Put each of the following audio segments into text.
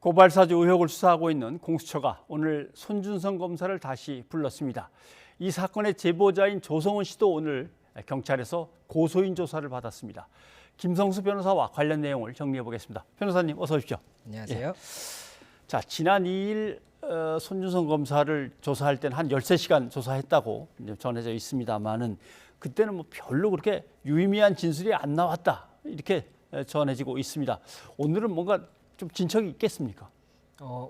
고발사주 의혹을 수사하고 있는 공수처가 오늘 손준성 검사를 다시 불렀습니다. 이 사건의 제보자인 조성은 씨도 오늘 경찰에서 고소인 조사를 받았습니다. 김성수 변호사와 관련 내용을 정리해 보겠습니다. 변호사님 어서 오십시오. 안녕하세요. 자, 지난 2일 손준성 검사를 조사할 때는 한 13시간 조사했다고 전해져 있습니다만은 그때는 뭐 별로 그렇게 유의미한 진술이 안 나왔다 이렇게 전해지고 있습니다. 오늘은 뭔가 좀 진척이 있겠습니까?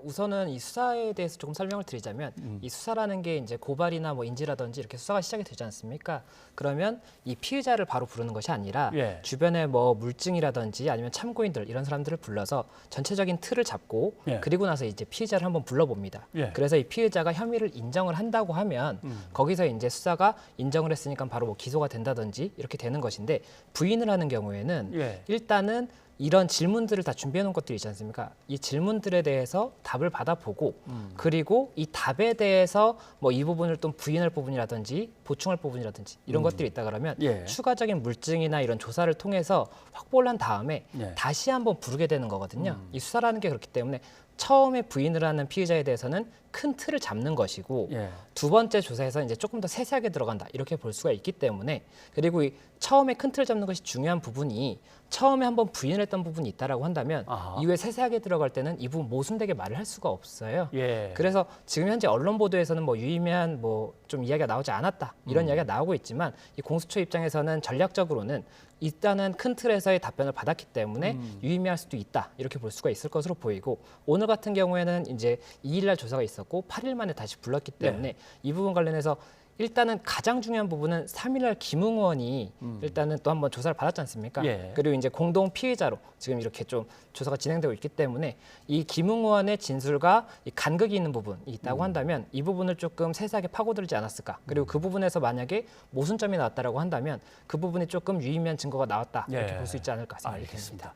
우선은 이 수사에 대해서 조금 설명을 드리자면 이 수사라는 게 이제 고발이나 뭐 인지라든지 이렇게 수사가 시작이 되지 않습니까? 그러면 이 피의자를 바로 부르는 것이 아니라 주변에 뭐 물증이라든지 아니면 참고인들 이런 사람들을 불러서 전체적인 틀을 잡고 그리고 나서 이제 피의자를 한번 불러봅니다. 그래서 이 피의자가 혐의를 인정을 한다고 하면 거기서 이제 수사가 인정을 했으니까 바로 뭐 기소가 된다든지 이렇게 되는 것인데 부인을 하는 경우에는 일단은 이런 질문들을 다 준비해 놓은 것들이 있지 않습니까? 이 질문들에 대해서 답을 받아보고 그리고 이 답에 대해서 뭐 이 부분을 또 부인할 부분이라든지 보충할 부분이라든지 이런 것들이 있다 그러면 추가적인 물증이나 이런 조사를 통해서 확보를 한 다음에 다시 한번 부르게 되는 거거든요. 이 수사라는 게 그렇기 때문에 처음에 부인을 하는 피의자에 대해서는 큰 틀을 잡는 것이고 두 번째 조사에서 이제 조금 더 세세하게 들어간다 이렇게 볼 수가 있기 때문에 그리고 이 처음에 큰 틀을 잡는 것이 중요한 부분이 처음에 한번 부인을 했던 부분이 있다라고 한다면 이후에 세세하게 들어갈 때는 이 부분 모순되게 말을 할 수가 없어요. 그래서 지금 현재 언론 보도에서는 뭐 유의미한 뭐 좀 이야기가 나오지 않았다 이런 이야기가 나오고 있지만 이 공수처 입장에서는 전략적으로는 일단은 큰 틀에서의 답변을 받았기 때문에 유의미할 수도 있다 이렇게 볼 수가 있을 것으로 보이고 오늘 같은 경우에는 이제 2일날 조사가 있었고 8일 만에 다시 불렀기 때문에 이 부분 관련해서 일단은 가장 중요한 부분은 3일날 김웅 의원이 일단은 또 한번 조사를 받았지 않습니까? 그리고 이제 공동 피의자로 지금 이렇게 좀 조사가 진행되고 있기 때문에 이 김웅 의원의 진술과 이 간극이 있는 부분이 있다고 한다면 이 부분을 조금 세세하게 파고들지 않았을까? 그리고 그 부분에서 만약에 모순점이 나왔다라고 한다면 그 부분이 조금 유의미한 증거가 나왔다 이렇게 볼 수 있지 않을까 생각이 듭니다.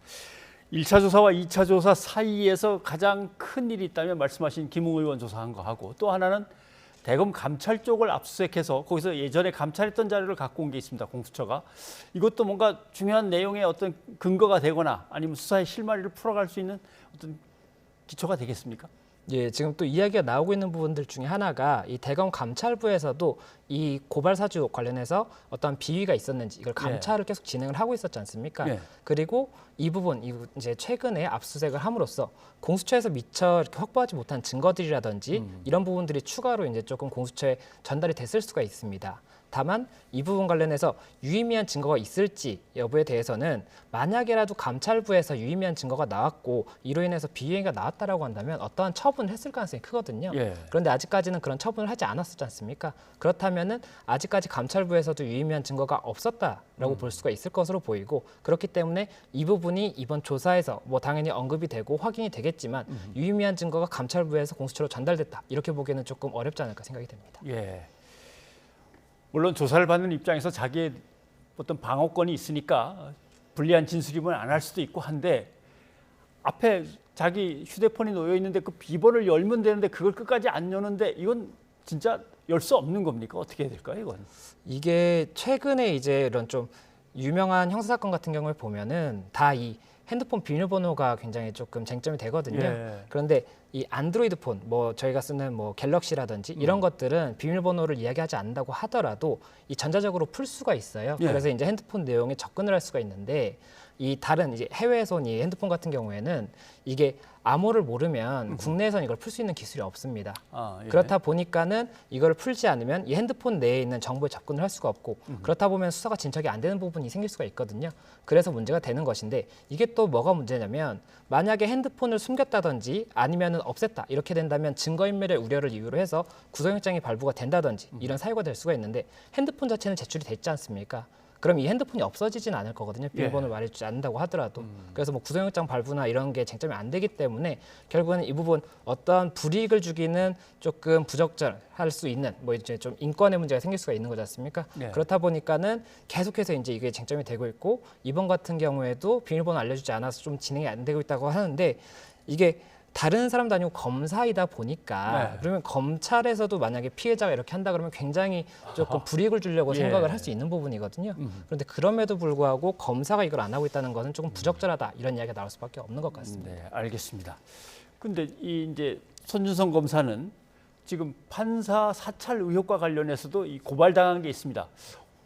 1차 조사와 2차 조사 사이에서 가장 큰 일이 있다면 말씀하신 김웅 의원 조사한 거 하고 또 하나는 대검 감찰 쪽을 압수수색해서 거기서 예전에 감찰했던 자료를 갖고 온 게 있습니다. 공수처가. 이것도 뭔가 중요한 내용의 어떤 근거가 되거나 아니면 수사의 실마리를 풀어갈 수 있는 어떤 기초가 되겠습니까? 예, 지금 또 이야기가 나오고 있는 부분들 중에 하나가 이 대검 감찰부에서도 이 고발 사주 관련해서 어떤 비위가 있었는지 이걸 감찰을 계속 진행을 하고 있었지 않습니까? 그리고 이 부분 이제 최근에 압수수색을 함으로써 공수처에서 미처 이렇게 확보하지 못한 증거들이라든지 이런 부분들이 추가로 이제 조금 공수처에 전달이 됐을 수가 있습니다. 다만 이 부분 관련해서 유의미한 증거가 있을지 여부에 대해서는 만약에라도 감찰부에서 유의미한 증거가 나왔고 이로 인해서 비위가 나왔다라고 한다면 어떠한 처분을 했을 가능성이 크거든요. 그런데 아직까지는 그런 처분을 하지 않았었지 않습니까? 그렇다면은 아직까지 감찰부에서도 유의미한 증거가 없었다라고 볼 수가 있을 것으로 보이고 그렇기 때문에 이 부분이 이번 조사에서 뭐 당연히 언급이 되고 확인이 되겠지만 유의미한 증거가 감찰부에서 공수처로 전달됐다 이렇게 보기에는 조금 어렵지 않을까 생각이 됩니다. 물론 조사를 받는 입장에서 자기의 어떤 방어권이 있으니까 불리한 진술이면 안 할 수도 있고 한데 앞에 자기 휴대폰이 놓여 있는데 그 비번을 열면 되는데 그걸 끝까지 안 여는데 이건 진짜 열 수 없는 겁니까? 어떻게 해야 될까요, 이건? 이게 최근에 이제 이런 좀 유명한 형사사건 같은 경우를 보면은 다 이 핸드폰 비밀번호가 굉장히 조금 쟁점이 되거든요. 그런데 이 안드로이드 폰, 뭐 저희가 쓰는 뭐 갤럭시라든지 이런 것들은 비밀번호를 이야기하지 않는다고 하더라도 이 전자적으로 풀 수가 있어요. 그래서 이제 핸드폰 내용에 접근을 할 수가 있는데 이 다른 이제 해외에서 이 핸드폰 같은 경우에는 이게 암호를 모르면 국내에서는 이걸 풀 수 있는 기술이 없습니다. 그렇다 보니까는 이걸 풀지 않으면 이 핸드폰 내에 있는 정보에 접근을 할 수가 없고 그렇다 보면 수사가 진척이 안 되는 부분이 생길 수가 있거든요. 그래서 문제가 되는 것인데 이게 또 뭐가 문제냐면 만약에 핸드폰을 숨겼다든지 아니면은 없앴다 이렇게 된다면 증거인멸의 우려를 이유로 해서 구속영장이 발부가 된다든지 이런 사유가 될 수가 있는데 핸드폰 자체는 제출이 됐지 않습니까? 그럼 이 핸드폰이 없어지진 않을 거거든요. 비밀번호를 말해주지 않는다고 하더라도. 그래서 뭐 구속영장 발부나 이런 게 쟁점이 안 되기 때문에 결국에는 이 부분 어떠한 불이익을 주기는 조금 부적절할 수 있는 뭐 이제 좀 인권의 문제가 생길 수가 있는 거지 않습니까? 그렇다 보니까는 계속해서 이제 이게 쟁점이 되고 있고 이번 같은 경우에도 비밀번호 알려주지 않아서 좀 진행이 안 되고 있다고 하는데 이게 다른 사람도 아니고 검사이다 보니까 그러면 검찰에서도 만약에 피해자가 이렇게 한다 그러면 굉장히 조금 불이익을 주려고 생각을 할 수 있는 부분이거든요. 그런데 그럼에도 불구하고 검사가 이걸 안 하고 있다는 것은 조금 부적절하다 이런 이야기가 나올 수밖에 없는 것 같습니다. 알겠습니다. 근데 이 이제 손준성 검사는 지금 판사 사찰 의혹과 관련해서도 이 고발당한 게 있습니다.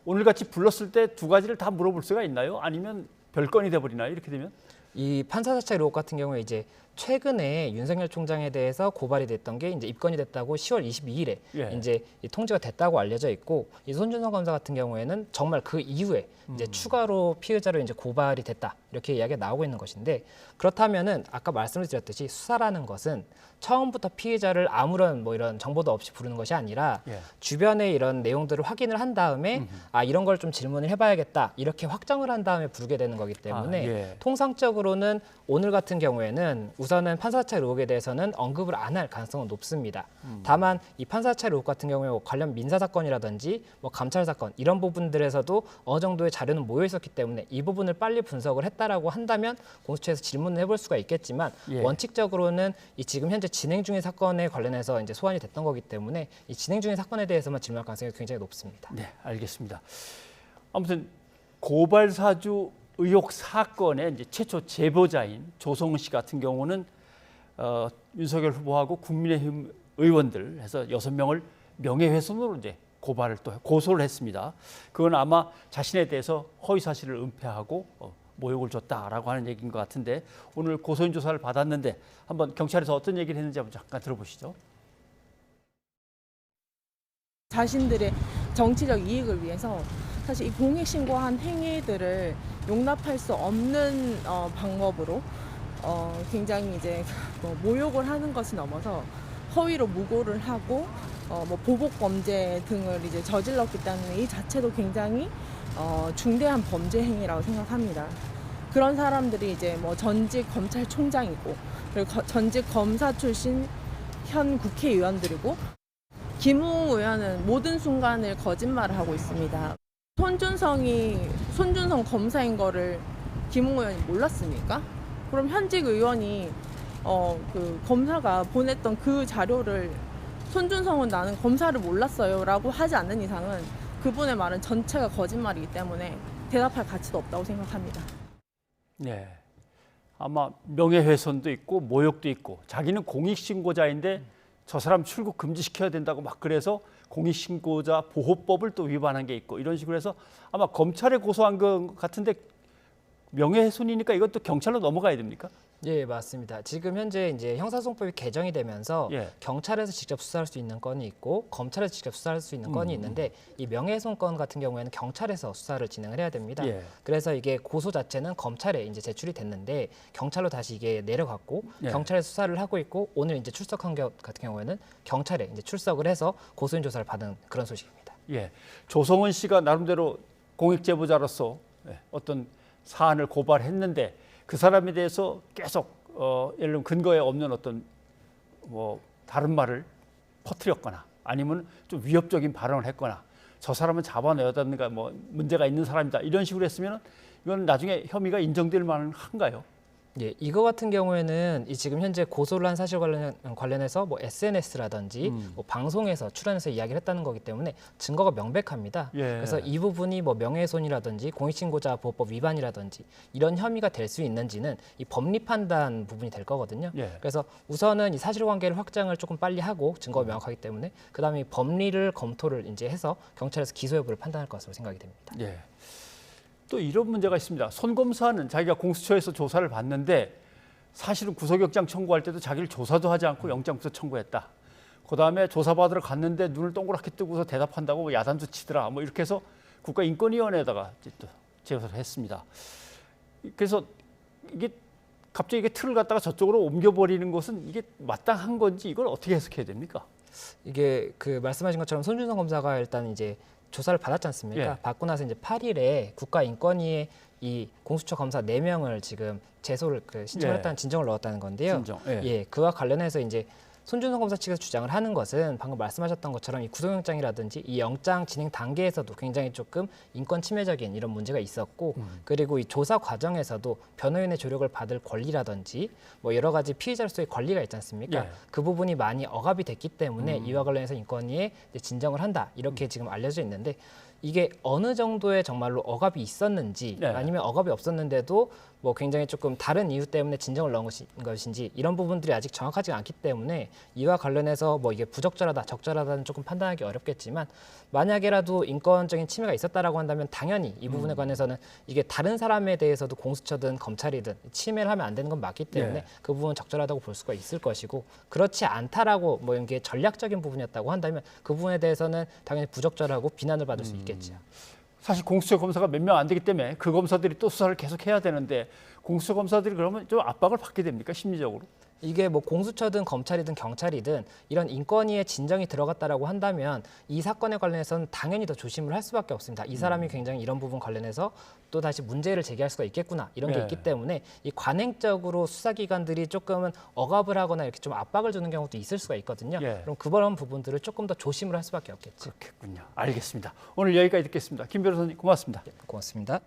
오늘 같이 불렀을 때 두 가지를 다 물어볼 수가 있나요? 아니면 별건이 돼버리나요? 이렇게 되면? 이 판사 사찰 의혹 같은 경우에 이제 최근에 윤석열 총장에 대해서 고발이 됐던 게 이제 입건이 됐다고 10월 22일에 예. 이제 이 통지가 됐다고 알려져 있고, 이 손준성 검사 같은 경우에는 정말 그 이후에 이제 추가로 피의자로 이제 고발이 됐다 이렇게 이야기가 나오고 있는 것인데, 그렇다면은 아까 말씀을 드렸듯이 수사라는 것은 처음부터 피의자를 아무런 뭐 이런 정보도 없이 부르는 것이 아니라 예. 주변의 이런 내용들을 확인을 한 다음에 아 이런 걸 좀 질문을 해봐야겠다 이렇게 확정을 한 다음에 부르게 되는 거기 때문에 예. 통상적으로는 오늘 같은 경우에는 우선은 판사사찰 의혹에 대해서는 언급을 안 할 가능성은 높습니다. 다만 이 판사사찰 의혹 같은 경우에 관련 민사 사건이라든지 뭐 감찰 사건 이런 부분들에서도 어느 정도의 자료는 모여 있었기 때문에 이 부분을 빨리 분석을 했다라고 한다면 공수처에서 질문을 해볼 수가 있겠지만 예. 원칙적으로는 이 지금 현재 진행 중인 사건에 관련해서 이제 소환이 됐던 거기 때문에 이 진행 중인 사건에 대해서만 질문할 가능성이 굉장히 높습니다. 네, 알겠습니다. 아무튼 고발 사주 의혹 사건의 이제 최초 제보자인 조성은 씨 같은 경우는 윤석열 후보하고 국민의힘 의원들 해서 6명을 명예훼손으로 이제 고발을 또 고소를 했습니다. 그건 아마 자신에 대해서 허위 사실을 은폐하고 모욕을 줬다라고 하는 얘기인 것 같은데, 오늘 고소인 조사를 받았는데 한번 경찰에서 어떤 얘기를 했는지 한번 잠깐 들어보시죠. 자신들의 정치적 이익을 위해서 사실 이 공익신고한 행위들을 용납할 수 없는 방법으로 굉장히 이제 모욕을 하는 것을 넘어서 허위로 무고를 하고 뭐 보복 범죄 등을 이제 저질렀기 때문에 이 자체도 굉장히 중대한 범죄 행위라고 생각합니다. 그런 사람들이 이제 뭐 전직 검찰총장이고 그리고 전직 검사 출신 현 국회의원들이고, 김웅 의원은 모든 순간을 거짓말을 하고 있습니다. 손준성 검사인 거를 김웅 의원이 몰랐습니까? 그럼 현직 의원이 그 검사가 보냈던 그 자료를 손준성은 나는 검사를 몰랐어요 라고 하지 않는 이상은 그분의 말은 전체가 거짓말이기 때문에 대답할 가치도 없다고 생각합니다. 네, 아마 명예훼손도 있고 모욕도 있고, 자기는 공익신고자인데 저 사람 출국 금지시켜야 된다고 막 그래서 공익신고자 보호법을 또 위반한 게 있고, 이런 식으로 해서 아마 검찰에 고소한 것 같은데 명예훼손이니까 이것도 경찰로 넘어가야 됩니까? 예, 맞습니다. 지금 현재 이제 형사소송법이 개정이 되면서 예. 경찰에서 직접 수사할 수 있는 건이 있고 검찰에서 직접 수사할 수 있는 건이 있는데, 이 명예훼손 건 같은 경우에는 경찰에서 수사를 진행을 해야 됩니다. 예. 그래서 이게 고소 자체는 검찰에 이제 제출이 됐는데 경찰로 다시 이게 내려갔고 예. 경찰에 수사를 하고 있고, 오늘 이제 출석한 것 같은 경우에는 경찰에 이제 출석을 해서 고소인 조사를 받은 그런 소식입니다. 예, 조성은 씨가 나름대로 공익 제보자로서 어떤 사안을 고발했는데 그 사람에 대해서 계속 예를 들면 근거에 없는 어떤 뭐 다른 말을 퍼뜨렸거나 아니면 좀 위협적인 발언을 했거나 저 사람은 잡아내었다든가 뭐 문제가 있는 사람이다 이런 식으로 했으면 이건 나중에 혐의가 인정될 만한가요? 예, 이거 같은 경우에는 이 지금 현재 고소를 한 사실 관련해서 뭐 SNS라든지 뭐 방송에서 출연해서 이야기를 했다는 거기 때문에 증거가 명백합니다. 예. 그래서 이 부분이 뭐 명예훼손이라든지 공익신고자 보호법 위반이라든지 이런 혐의가 될 수 있는지는 이 법리 판단 부분이 될 거거든요. 예. 그래서 우선은 이 사실관계를 확장을 조금 빨리 하고 증거가 명확하기 때문에 그다음에 법리를 검토를 이제 해서 경찰에서 기소 여부를 판단할 것으로 생각이 됩니다. 예. 또 이런 문제가 있습니다. 손 검사는 자기가 공수처에서 조사를 받는데 사실은 구속영장 청구할 때도 자기를 조사도 하지 않고 영장부터 청구했다. 그다음에 조사받으러 갔는데 눈을 동그랗게 뜨고서 대답한다고 뭐 야단도 치더라. 뭐 이렇게 해서 국가인권위원회에다가 또 제소를 했습니다. 그래서 이게 갑자기 이게 틀을 갖다가 저쪽으로 옮겨버리는 것은 이게 마땅한 건지 이걸 어떻게 해석해야 됩니까? 이게 그 말씀하신 것처럼 손준성 검사가 일단 이제 조사를 받았지 않습니까? 예. 받고 나서 이제 8일에 국가인권위에 이 공수처 검사 4명을 지금 제소를 신청을 예. 했다는 진정을 넣었다는 건데요. 진정, 예. 예, 그와 관련해서 이제 손준성 검사 측에서 주장을 하는 것은 방금 말씀하셨던 것처럼 이 구속영장이라든지 이 영장 진행 단계에서도 굉장히 조금 인권 침해적인 이런 문제가 있었고, 그리고 이 조사 과정에서도 변호인의 조력을 받을 권리라든지 뭐 여러 가지 피의자로서의 권리가 있지 않습니까? 예. 그 부분이 많이 억압이 됐기 때문에 이와 관련해서 인권위에 이제 진정을 한다 이렇게 지금 알려져 있는데, 이게 어느 정도의 정말로 억압이 있었는지 네. 아니면 억압이 없었는데도 뭐 굉장히 조금 다른 이유 때문에 진정을 넣은 것인지 이런 부분들이 아직 정확하지 않기 때문에 이와 관련해서 뭐 이게 부적절하다, 적절하다는 조금 판단하기 어렵겠지만 만약에라도 인권적인 침해가 있었다라고 한다면 당연히 이 부분에 관해서는 이게 다른 사람에 대해서도 공수처든 검찰이든 침해를 하면 안 되는 건 맞기 때문에 그 부분은 적절하다고 볼 수가 있을 것이고 그렇지 않다라고 뭐 이게 전략적인 부분이었다고 한다면 그 부분에 대해서는 당연히 부적절하고 비난을 받을 수 있겠죠. 사실 공수처 검사가 몇 명 안 되기 때문에 그 검사들이 또 수사를 계속 해야 되는데 공수처 검사들이 그러면 좀 압박을 받게 됩니까? 심리적으로? 이게 뭐 공수처든 검찰이든 경찰이든 이런 인권위에 진정이 들어갔다라고 한다면 이 사건에 관련해서는 당연히 더 조심을 할 수밖에 없습니다. 이 사람이 굉장히 이런 부분 관련해서 또 다시 문제를 제기할 수가 있겠구나 이런 게 있기 때문에 이 관행적으로 수사기관들이 조금은 억압을 하거나 이렇게 좀 압박을 주는 경우도 있을 수가 있거든요. 그럼 그런 부분들을 조금 더 조심을 할 수밖에 없겠죠. 그렇겠군요. 알겠습니다. 오늘 여기까지 듣겠습니다. 김 변호사님 고맙습니다. 고맙습니다.